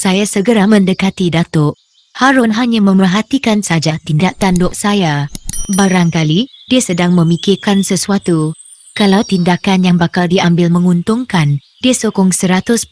Saya segera mendekati Datuk. Harun hanya memerhatikan saja tindak tanduk saya. Barangkali dia sedang memikirkan sesuatu. Kalau tindakan yang bakal diambil menguntungkan, dia sokong 100%.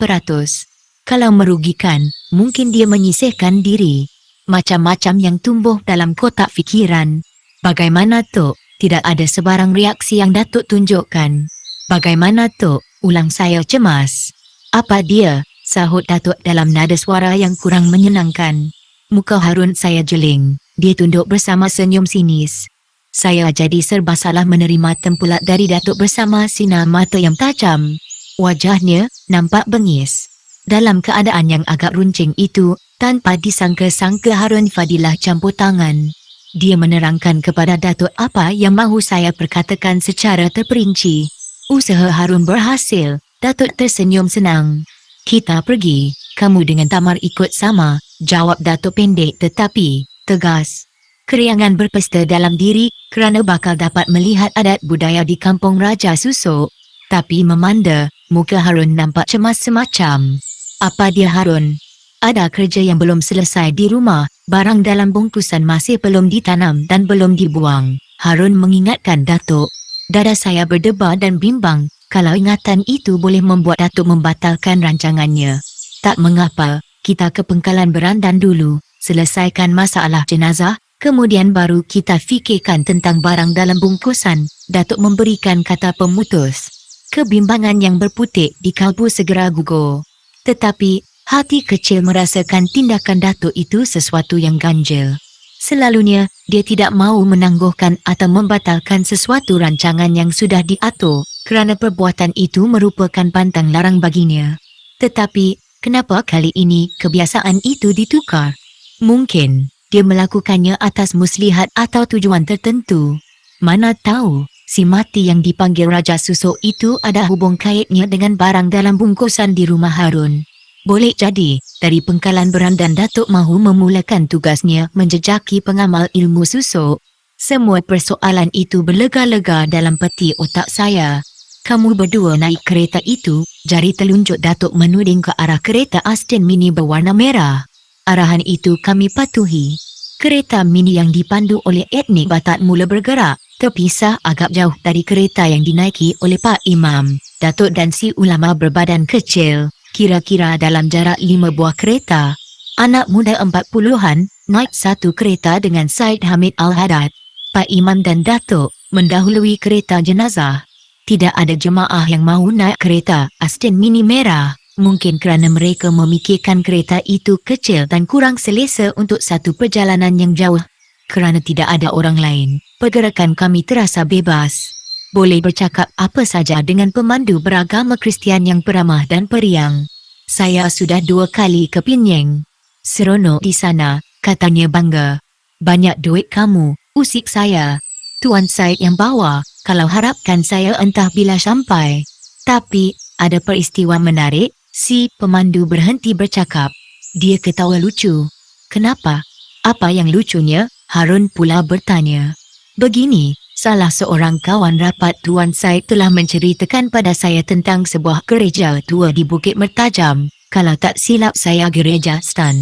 Kalau merugikan, mungkin dia menyisihkan diri. Macam-macam yang tumbuh dalam kotak fikiran. Bagaimana Tok? Tidak ada sebarang reaksi yang Datuk tunjukkan. Bagaimana Tok? Ulang saya cemas. Apa dia? Sahut Datuk dalam nada suara yang kurang menyenangkan. Muka Harun saya jeling. Dia tunduk bersama senyum sinis. Saya jadi serba salah menerima tempulat dari Datuk bersama sinar mata yang tajam. Wajahnya nampak bengis. Dalam keadaan yang agak runcing itu, tanpa disangka-sangka Harun Fadilah campur tangan. Dia menerangkan kepada Datuk apa yang mahu saya perkatakan secara terperinci. Usaha Harun berhasil. Datuk tersenyum senang. Kita pergi. Kamu dengan Tamar ikut sama, jawab Datuk pendek tetapi tegas. Keriangan berpesta dalam diri kerana bakal dapat melihat adat budaya di kampung Raja Susuk. Tapi memanda, muka Harun nampak cemas semacam. Apa dia Harun? Ada kerja yang belum selesai di rumah, barang dalam bungkusan masih belum ditanam dan belum dibuang. Harun mengingatkan Datuk. Dada saya berdebar dan bimbang. Kalau ingatan itu boleh membuat Datuk membatalkan rancangannya. Tak mengapa, kita ke pengkalan berandan dulu, selesaikan masalah jenazah, kemudian baru kita fikirkan tentang barang dalam bungkusan. Datuk memberikan kata pemutus. Kebimbangan yang berputik di kalbu segera gugur. Tetapi, hati kecil merasakan tindakan Datuk itu sesuatu yang ganjil. Selalunya, dia tidak mahu menangguhkan atau membatalkan sesuatu rancangan yang sudah diatur. Kerana perbuatan itu merupakan pantang larang baginya. Tetapi, kenapa kali ini kebiasaan itu ditukar? Mungkin, dia melakukannya atas muslihat atau tujuan tertentu. Mana tahu, si mati yang dipanggil Raja Susuk itu ada hubung kaitnya dengan barang dalam bungkusan di rumah Harun. Boleh jadi, dari pengkalan berandan Datuk mahu memulakan tugasnya menjejaki pengamal ilmu susuk. Semua persoalan itu berlega-lega dalam peti otak saya. Kamu berdua naik kereta itu, jari telunjuk Datuk menuding ke arah kereta Aston Mini berwarna merah. Arahan itu kami patuhi. Kereta mini yang dipandu oleh etnik Batak mula bergerak, terpisah agak jauh dari kereta yang dinaiki oleh Pak Imam, Datuk dan si ulama berbadan kecil, kira-kira dalam jarak 5 buah kereta. Anak muda 40-an, naik satu kereta dengan Said Hamid Al-Haddad. Pak Imam dan Datuk mendahului kereta jenazah. Tidak ada jemaah yang mahu naik kereta Aston Mini merah, mungkin kerana mereka memikirkan kereta itu kecil dan kurang selesa untuk satu perjalanan yang jauh. Kerana tidak ada orang lain, pergerakan kami terasa bebas. Boleh bercakap apa saja dengan pemandu beragama Kristian yang peramah dan periang. Saya sudah 2 kali ke Penang. Seronok di sana, katanya bangga. Banyak duit kamu, usik saya. Tuan Said yang bawa. Kalau harapkan saya entah bila sampai. Tapi, ada peristiwa menarik, si pemandu berhenti bercakap. Dia ketawa lucu. Kenapa? Apa yang lucunya? Harun pula bertanya. Begini, salah seorang kawan rapat Tuan Said telah menceritakan pada saya tentang sebuah gereja tua di Bukit Mertajam. Kalau tak silap saya gereja Stan.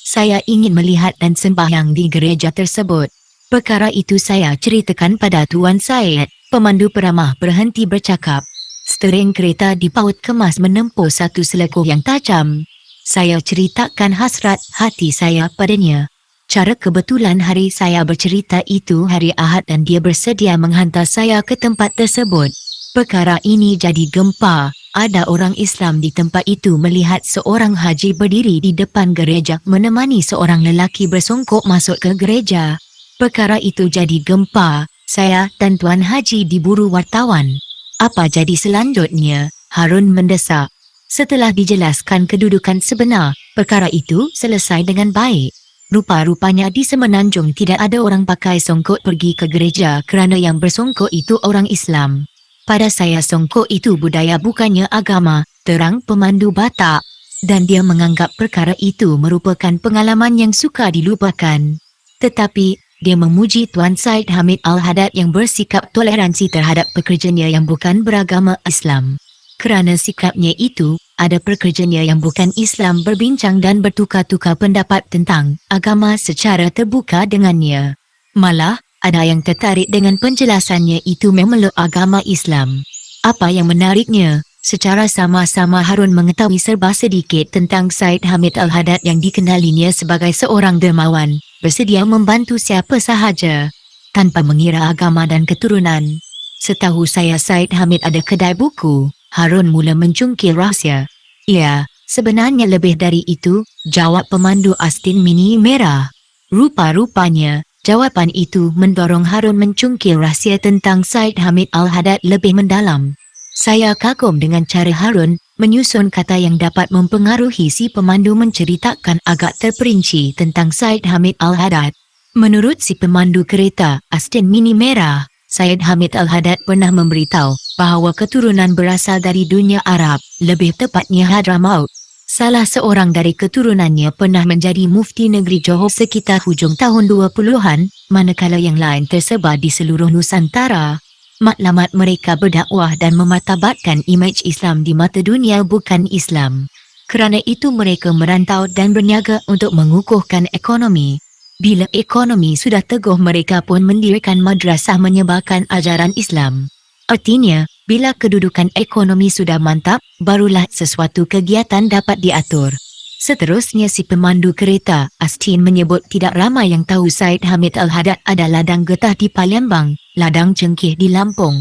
Saya ingin melihat dan sembahyang di gereja tersebut. Perkara itu saya ceritakan pada Tuan Said. Pemandu peramah berhenti bercakap. Stering kereta dipaut kemas menempuh satu selekoh yang tajam. Saya ceritakan hasrat hati saya padanya. Cara kebetulan hari saya bercerita itu hari Ahad dan dia bersedia menghantar saya ke tempat tersebut. Perkara ini jadi gempa. Ada orang Islam di tempat itu melihat seorang haji berdiri di depan gereja menemani seorang lelaki bersongkok masuk ke gereja. Perkara itu jadi gempa. Saya dan Tuan Haji diburu wartawan. Apa jadi selanjutnya? Harun mendesak. Setelah dijelaskan kedudukan sebenar, perkara itu selesai dengan baik. Rupa-rupanya di Semenanjung tidak ada orang pakai songkok pergi ke gereja kerana yang bersongkok itu orang Islam. Pada saya songkok itu budaya bukannya agama, terang pemandu Batak. Dan dia menganggap perkara itu merupakan pengalaman yang suka dilupakan. Tetapi, dia memuji Tuan Said Hamid Al-Haddad yang bersikap toleransi terhadap pekerjanya yang bukan beragama Islam. Kerana sikapnya itu, ada pekerjanya yang bukan Islam berbincang dan bertukar-tukar pendapat tentang agama secara terbuka dengannya. Malah, ada yang tertarik dengan penjelasannya itu memeluk agama Islam. Apa yang menariknya, secara sama-sama Harun mengetahui serba sedikit tentang Syed Hamid Al-Haddad yang dikenalinya sebagai seorang dermawan, bersedia membantu siapa sahaja, tanpa mengira agama dan keturunan. Setahu saya Syed Hamid ada kedai buku. Harun mula mencungkil rahsia. Ya, sebenarnya lebih dari itu, jawab pemandu Astin Mini merah. Rupa-rupanya, jawapan itu mendorong Harun mencungkil rahsia tentang Syed Hamid Al-Haddad lebih mendalam. Saya kagum dengan cara Harun menyusun kata yang dapat mempengaruhi si pemandu menceritakan agak terperinci tentang Syed Hamid Al-Haddad. Menurut si pemandu kereta Astin Mini merah, Syed Hamid Al-Haddad pernah memberitahu bahawa keturunan berasal dari dunia Arab, lebih tepatnya Hadramaut. Salah seorang dari keturunannya pernah menjadi mufti negeri Johor sekitar hujung tahun 20-an, manakala yang lain tersebar di seluruh Nusantara. Matlamat mereka berdakwah dan memartabatkan imej Islam di mata dunia bukan Islam. Kerana itu mereka merantau dan berniaga untuk mengukuhkan ekonomi. Bila ekonomi sudah teguh mereka pun mendirikan madrasah menyebarkan ajaran Islam. Artinya, bila kedudukan ekonomi sudah mantap, barulah sesuatu kegiatan dapat diatur. Seterusnya si pemandu kereta Astin menyebut tidak ramai yang tahu Syed Hamid Al-Haddad ada ladang getah di Palembang, ladang cengkeh di Lampung.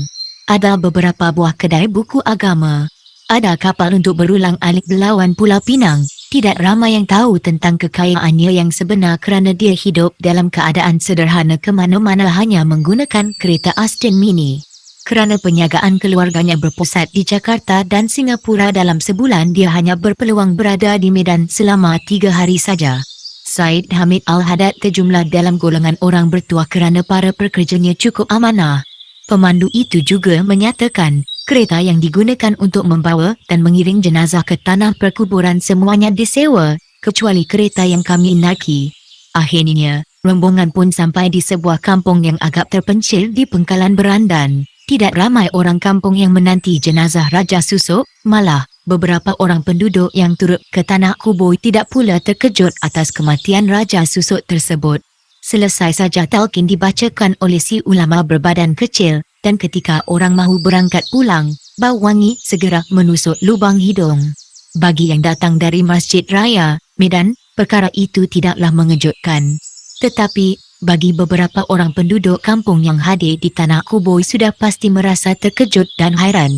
Ada beberapa buah kedai buku agama. Ada kapal untuk berulang-alik berlawan Pulau Pinang. Tidak ramai yang tahu tentang kekayaannya yang sebenar kerana dia hidup dalam keadaan sederhana ke mana-mana hanya menggunakan kereta Astin Mini. Kerana penjagaan keluarganya berpusat di Jakarta dan Singapura dalam sebulan dia hanya berpeluang berada di Medan selama 3 hari saja. Syed Hamid Al-Haddad terjumlah dalam golongan orang bertuah kerana para pekerjanya cukup amanah. Pemandu itu juga menyatakan, kereta yang digunakan untuk membawa dan mengiring jenazah ke tanah perkuburan semuanya disewa, kecuali kereta yang kami naiki. Akhirnya, rombongan pun sampai di sebuah kampung yang agak terpencil di Pengkalan Berandan. Tidak ramai orang kampung yang menanti jenazah Raja Susuk, malah beberapa orang penduduk yang turut ke tanah kubur tidak pula terkejut atas kematian Raja Susuk tersebut. Selesai saja talqin dibacakan oleh si ulama berbadan kecil, dan ketika orang mahu berangkat pulang, bau wangi segera menusuk lubang hidung. Bagi yang datang dari Masjid Raya, Medan, perkara itu tidaklah mengejutkan. Tetapi, bagi beberapa orang penduduk kampung yang hadir di tanah kubur sudah pasti merasa terkejut dan hairan.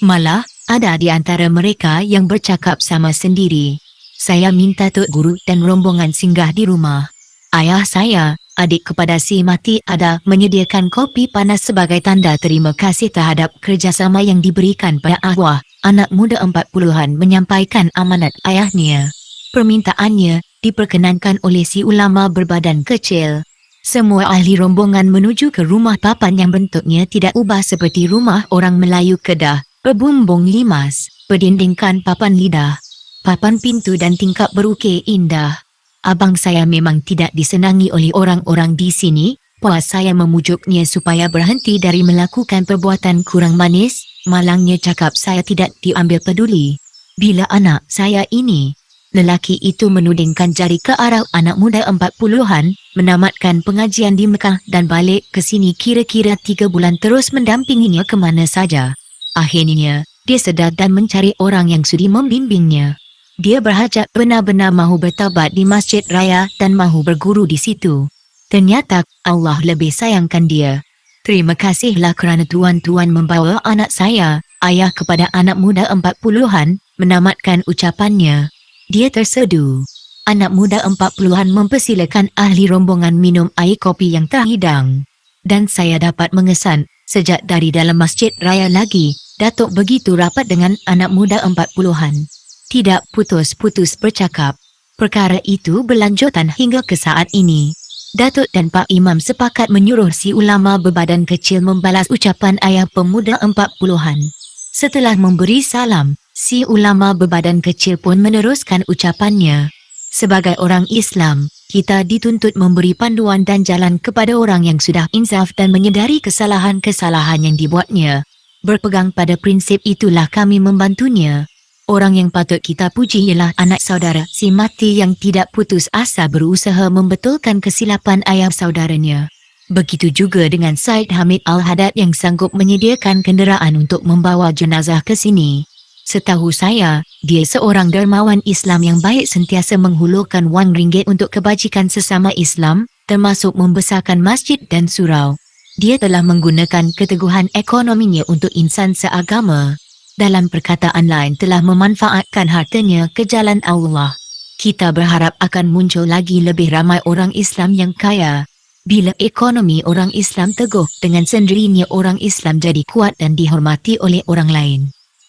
Malah, ada di antara mereka yang bercakap sama sendiri. Saya minta Tok Guru dan rombongan singgah di rumah. Ayah saya, adik kepada si mati ada menyediakan kopi panas sebagai tanda terima kasih terhadap kerjasama yang diberikan pada Ahwah. Anak muda 40-an menyampaikan amanat ayahnya. Permintaannya diperkenankan oleh si ulama berbadan kecil. Semua ahli rombongan menuju ke rumah papan yang bentuknya tidak ubah seperti rumah orang Melayu Kedah, berbumbung limas, berdindingkan papan lidah, papan pintu dan tingkap berukir indah. Abang saya memang tidak disenangi oleh orang-orang di sini, puas saya memujuknya supaya berhenti dari melakukan perbuatan kurang manis, malangnya cakap saya tidak diambil peduli. Bila anak saya ini, lelaki itu menudingkan jari ke arah anak muda 40-an, menamatkan pengajian di Mekah dan balik ke sini kira-kira 3 bulan terus mendampinginya ke mana saja. Akhirnya, dia sedar dan mencari orang yang sudi membimbingnya. Dia berhajat benar-benar mahu bertaubat di Masjid Raya dan mahu berguru di situ. Ternyata, Allah lebih sayangkan dia. Terima kasihlah kerana tuan-tuan membawa anak saya, ayah kepada anak muda 40-an, menamatkan ucapannya. Dia tersedu. Anak muda 40-an mempersilakan ahli rombongan minum air kopi yang terhidang. Dan saya dapat mengesan, sejak dari dalam Masjid Raya lagi, Datuk begitu rapat dengan anak muda 40-an. Tidak putus-putus bercakap. Perkara itu berlanjutan hingga ke saat ini. Datuk dan Pak Imam sepakat menyuruh si ulama berbadan kecil membalas ucapan ayah pemuda 40-an. Setelah memberi salam, si ulama berbadan kecil pun meneruskan ucapannya. Sebagai orang Islam, kita dituntut memberi panduan dan jalan kepada orang yang sudah insaf dan menyedari kesalahan-kesalahan yang dibuatnya. Berpegang pada prinsip itulah kami membantunya. Orang yang patut kita puji ialah anak saudara si Mati yang tidak putus asa berusaha membetulkan kesilapan ayah saudaranya. Begitu juga dengan Said Hamid Al-Haddad yang sanggup menyediakan kenderaan untuk membawa jenazah ke sini. Setahu saya, dia seorang dermawan Islam yang baik, sentiasa menghulurkan wang ringgit untuk kebajikan sesama Islam, termasuk membesarkan masjid dan surau. Dia telah menggunakan keteguhan ekonominya untuk insan seagama. Dalam perkataan lain, telah memanfaatkan hartanya ke jalan Allah. Kita berharap akan muncul lagi lebih ramai orang Islam yang kaya. Bila ekonomi orang Islam teguh, dengan sendirinya orang Islam jadi kuat dan dihormati oleh orang lain.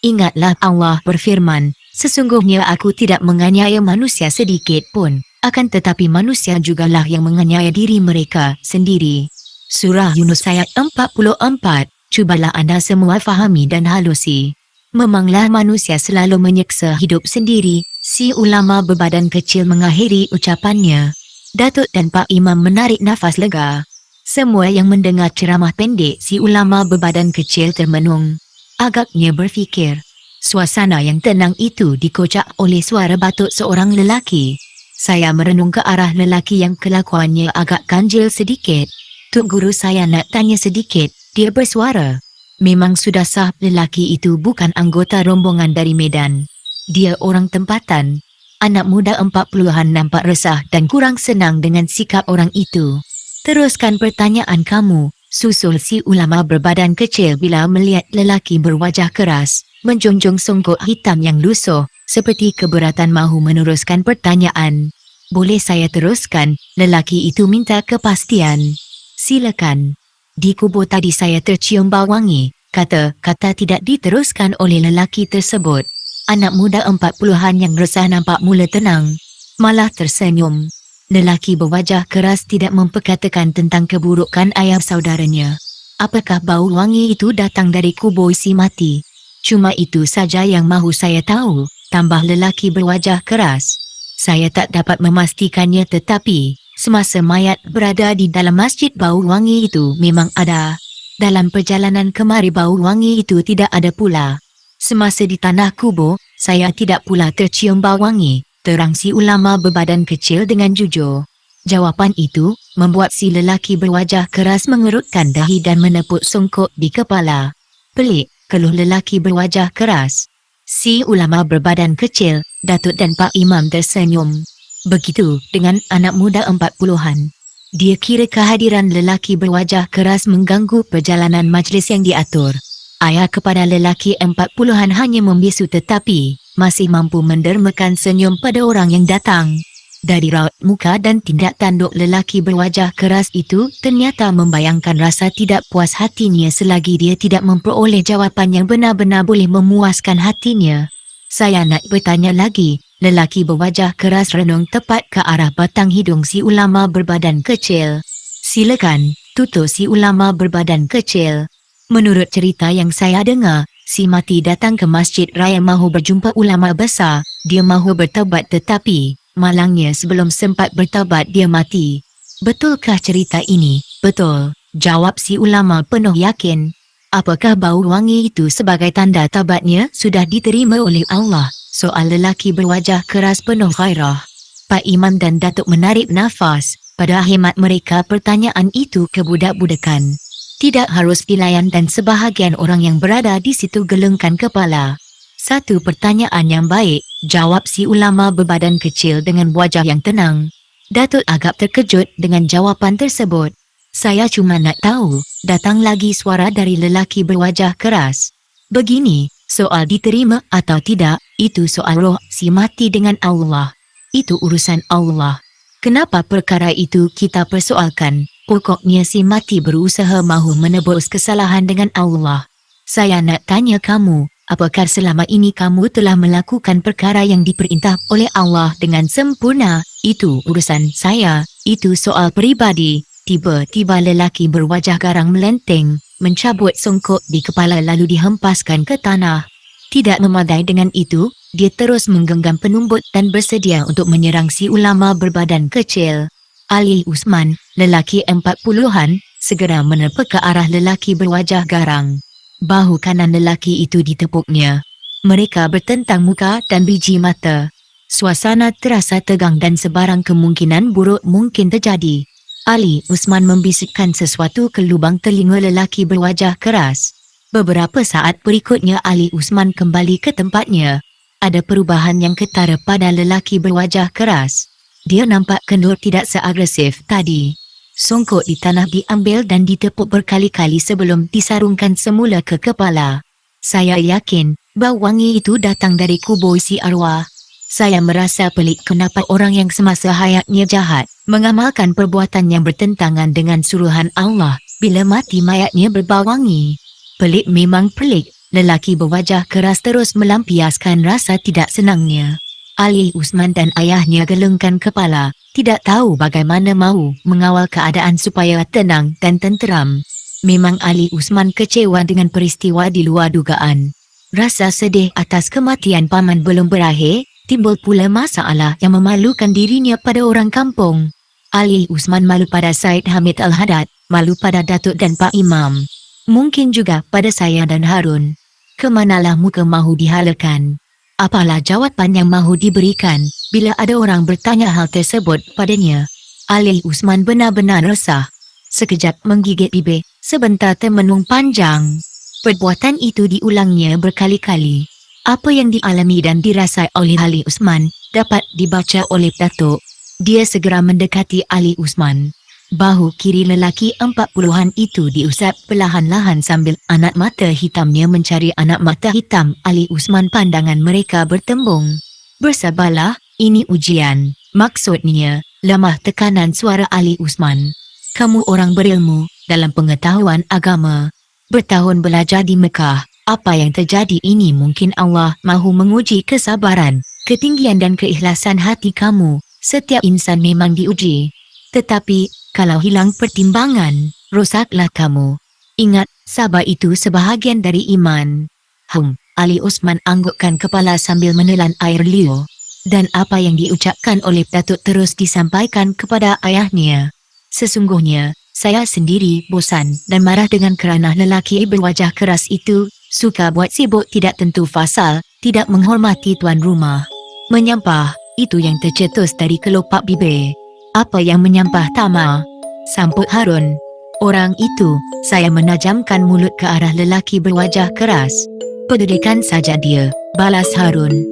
Ingatlah Allah berfirman, sesungguhnya aku tidak menganiaya manusia sedikit pun, akan tetapi manusia jugalah yang menganiaya diri mereka sendiri. Surah Yunus ayat 44, cubalah anda semua fahami dan halusi. Memanglah manusia selalu menyeksa hidup sendiri, si ulama berbadan kecil mengakhiri ucapannya. Datuk dan Pak Imam menarik nafas lega. Semua yang mendengar ceramah pendek si ulama berbadan kecil termenung. Agaknya berfikir. Suasana yang tenang itu dikocak oleh suara batuk seorang lelaki. Saya merenung ke arah lelaki yang kelakuannya agak ganjil sedikit. Tuk Guru, saya nak tanya sedikit, dia bersuara. Memang sudah sah lelaki itu bukan anggota rombongan dari Medan. Dia orang tempatan. Anak muda 40-an nampak resah dan kurang senang dengan sikap orang itu. Teruskan pertanyaan kamu, susul si ulama berbadan kecil bila melihat lelaki berwajah keras, menjunjung songkok hitam yang lusuh, seperti keberatan mahu meneruskan pertanyaan. Boleh saya teruskan? Lelaki itu minta kepastian. Silakan. Di kubur tadi saya tercium bau wangi, kata tidak diteruskan oleh lelaki tersebut. Anak muda 40-an yang resah nampak mula tenang, malah tersenyum. Lelaki berwajah keras tidak memperkatakan tentang keburukan ayah saudaranya. Apakah bau wangi itu datang dari kubur si Mati? Cuma itu saja yang mahu saya tahu, tambah lelaki berwajah keras. Saya tak dapat memastikannya, tetapi semasa mayat berada di dalam masjid bau wangi itu memang ada. Dalam perjalanan kemari bau wangi itu tidak ada pula. Semasa di tanah kubur, saya tidak pula tercium bau wangi, terang si ulama berbadan kecil dengan jujur. Jawapan itu membuat si lelaki berwajah keras mengerutkan dahi dan menepuk songkok di kepala. Pelik, keluh lelaki berwajah keras. Si ulama berbadan kecil, Datuk dan Pak Imam tersenyum. Begitu dengan anak muda 40-an. Dia kira kehadiran lelaki berwajah keras mengganggu perjalanan majlis yang diatur. Ayah kepada lelaki 40-an hanya membisu, tetapi masih mampu mendermakan senyum pada orang yang datang. Dari raut muka dan tindak tanduk lelaki berwajah keras itu ternyata membayangkan rasa tidak puas hatinya selagi dia tidak memperoleh jawapan yang benar-benar boleh memuaskan hatinya. Saya nak bertanya lagi. Lelaki berwajah keras renung tepat ke arah batang hidung si ulama berbadan kecil. Silakan, tutur si ulama berbadan kecil. Menurut cerita yang saya dengar, si Mati datang ke Masjid Raya mahu berjumpa ulama besar. Dia mahu bertaubat, tetapi malangnya sebelum sempat bertaubat dia mati. Betulkah cerita ini? Betul, jawab si ulama penuh yakin. Apakah bau wangi itu sebagai tanda taubatnya sudah diterima oleh Allah? Soal lelaki berwajah keras penuh gairah. Pak Imam dan Datuk menarik nafas. Pada hemat mereka pertanyaan itu kebudak-budakan. Tidak harus dilayan dan sebahagian orang yang berada di situ gelengkan kepala. Satu pertanyaan yang baik, jawab si ulama berbadan kecil dengan wajah yang tenang. Datuk agak terkejut dengan jawapan tersebut. Saya cuma nak tahu, datang lagi suara dari lelaki berwajah keras. Begini, soal diterima atau tidak, itu soal roh si Mati dengan Allah. Itu urusan Allah. Kenapa perkara itu kita persoalkan? Pokoknya si Mati berusaha mahu menebus kesalahan dengan Allah. Saya nak tanya kamu, apakah selama ini kamu telah melakukan perkara yang diperintah oleh Allah dengan sempurna? Itu urusan saya, itu soal peribadi. Tiba-tiba lelaki berwajah garang melenteng, mencabut songkok di kepala lalu dihempaskan ke tanah. Tidak memadai dengan itu, dia terus menggenggam penumbut dan bersedia untuk menyerang si ulama berbadan kecil. Ali Usman, lelaki 40-an, segera menerpa ke arah lelaki berwajah garang. Bahu kanan lelaki itu ditepuknya. Mereka bertentang muka dan biji mata. Suasana terasa tegang dan sebarang kemungkinan buruk mungkin terjadi. Ali Usman membisikkan sesuatu ke lubang telinga lelaki berwajah keras. Beberapa saat berikutnya Ali Usman kembali ke tempatnya. Ada perubahan yang ketara pada lelaki berwajah keras. Dia nampak kendur tidak seagresif tadi. Songkok di tanah diambil dan ditepuk berkali-kali sebelum disarungkan semula ke kepala. Saya yakin bau wangi itu datang dari kubur si arwah. Saya merasa pelik kenapa orang yang semasa hayatnya jahat mengamalkan perbuatan yang bertentangan dengan suruhan Allah bila mati mayatnya berbau wangi. Pelik memang pelik. Lelaki berwajah keras terus melampiaskan rasa tidak senangnya. Ali Usman dan ayahnya gelengkan kepala, tidak tahu bagaimana mau mengawal keadaan supaya tenang dan tenteram. Memang Ali Usman kecewa dengan peristiwa di luar dugaan. Rasa sedih atas kematian paman belum berakhir, timbul pula masalah yang memalukan dirinya pada orang kampung. Ali Usman malu pada Said Hamid Al-Haddad, malu pada Datuk dan Pak Imam. Mungkin juga pada saya dan Harun. Kemanalah muka mahu dihalakan? Apalah jawapan yang mahu diberikan bila ada orang bertanya hal tersebut padanya? Ali Usman benar-benar resah. Sekejap menggigit bibir, sebentar termenung panjang. Perbuatan itu diulangnya berkali-kali. Apa yang dialami dan dirasai oleh Ali Usman dapat dibaca oleh Datuk. Dia segera mendekati Ali Usman. Bahu kiri lelaki 40-an itu diusap perlahan-lahan sambil anak mata hitamnya mencari anak mata hitam Ali Usman. Pandangan mereka bertembung. Bersabarlah, ini ujian. Maksudnya, lemah tekanan suara Ali Usman. Kamu orang berilmu dalam pengetahuan agama. Bertahun belajar di Mekah. Apa yang terjadi ini mungkin Allah mahu menguji kesabaran, ketinggian dan keikhlasan hati kamu. Setiap insan memang diuji. Tetapi, kalau hilang pertimbangan, rosaklah kamu. Ingat, sabar itu sebahagian dari iman. Ali Usman anggukkan kepala sambil menelan air liur. Dan apa yang diucapkan oleh Datuk terus disampaikan kepada ayahnya. Sesungguhnya, saya sendiri bosan dan marah dengan kerana lelaki berwajah keras itu suka buat sibuk tidak tentu fasal, tidak menghormati tuan rumah. Menyampah, itu yang tercetus dari kelopak bibir. Apa yang menyampah Tama? Sambut Harun. Orang itu, saya menajamkan mulut ke arah lelaki berwajah keras. Pedulikan saja dia, balas Harun.